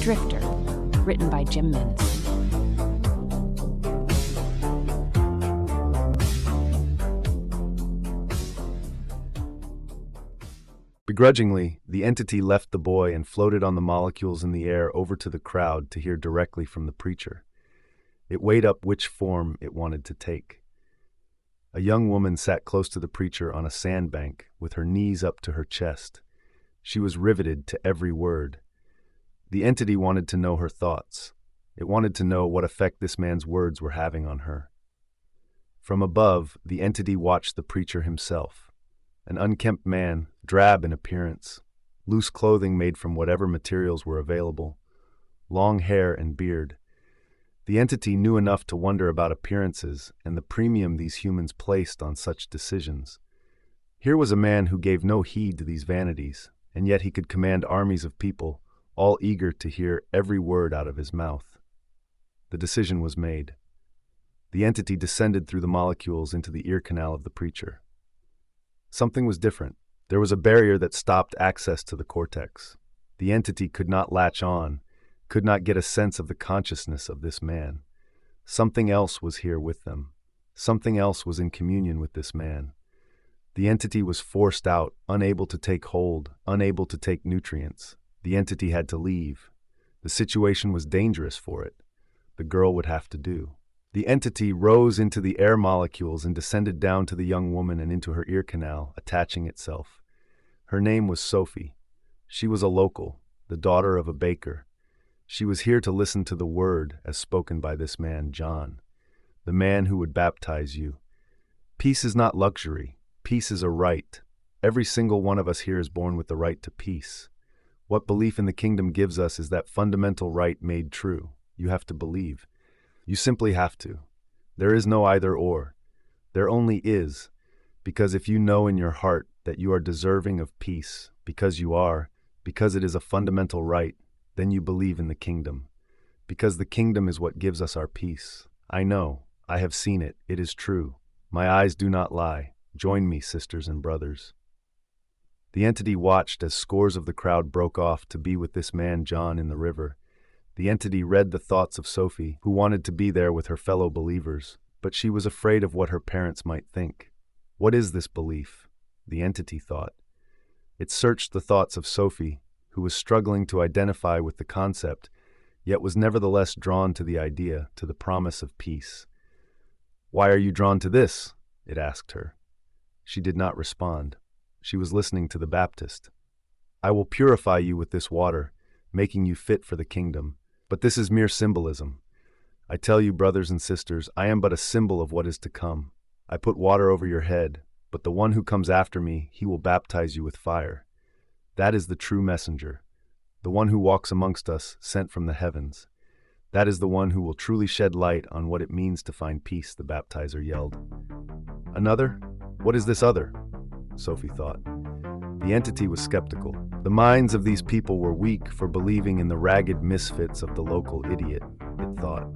Drifter, written by Jim Mintz. Begrudgingly, the entity left the boy and floated on the molecules in the air over to the crowd to hear directly from the preacher. It weighed up which form it wanted to take. A young woman sat close to the preacher on a sandbank with her knees up to her chest. She was riveted to every word. The entity wanted to know her thoughts. It wanted to know what effect this man's words were having on her. From above, the entity watched the preacher himself. An unkempt man, drab in appearance, loose clothing made from whatever materials were available, long hair and beard. The entity knew enough to wonder about appearances and the premium these humans placed on such decisions. Here was a man who gave no heed to these vanities, and yet he could command armies of people, all eager to hear every word out of his mouth. The decision was made. The entity descended through the molecules into the ear canal of the preacher. Something was different. There was a barrier that stopped access to the cortex. The entity could not latch on, could not get a sense of the consciousness of this man. Something else was here with them. Something else was in communion with this man. The entity was forced out, unable to take hold, unable to take nutrients. The entity had to leave. The situation was dangerous for it. The girl would have to do. The entity rose into the air molecules and descended down to the young woman and into her ear canal, attaching itself. Her name was Sophie. She was a local, the daughter of a baker. She was here to listen to the word as spoken by this man, John, the man who would baptize you. Peace is not luxury. Peace is a right. Every single one of us here is born with the right to peace. What belief in the kingdom gives us is that fundamental right made true. You have to believe. You simply have to. There is no either or. There only is, because if you know in your heart that you are deserving of peace, because it is a fundamental right, then you believe in the kingdom. Because the kingdom is what gives us our peace. I know. I have seen it. It is true. My eyes do not lie. Join me, sisters and brothers. The entity watched as scores of the crowd broke off to be with this man John in the river. The entity read the thoughts of Sophie, who wanted to be there with her fellow believers, but she was afraid of what her parents might think. What is this belief? The entity thought. It searched the thoughts of Sophie, who was struggling to identify with the concept, yet was nevertheless drawn to the idea, to the promise of peace. "Why are you drawn to this?" it asked her. She did not respond. She was listening to the Baptist. "I will purify you with this water, making you fit for the kingdom. But this is mere symbolism. I tell you, brothers and sisters, I am but a symbol of what is to come. I put water over your head, but the one who comes after me, he will baptize you with fire. That is the true messenger, the one who walks amongst us, sent from the heavens. That is the one who will truly shed light on what it means to find peace," the baptizer yelled. "Another? What is this other?" Sophie thought. The entity was skeptical. The minds of these people were weak for believing in the ragged misfits of the local idiot, it thought.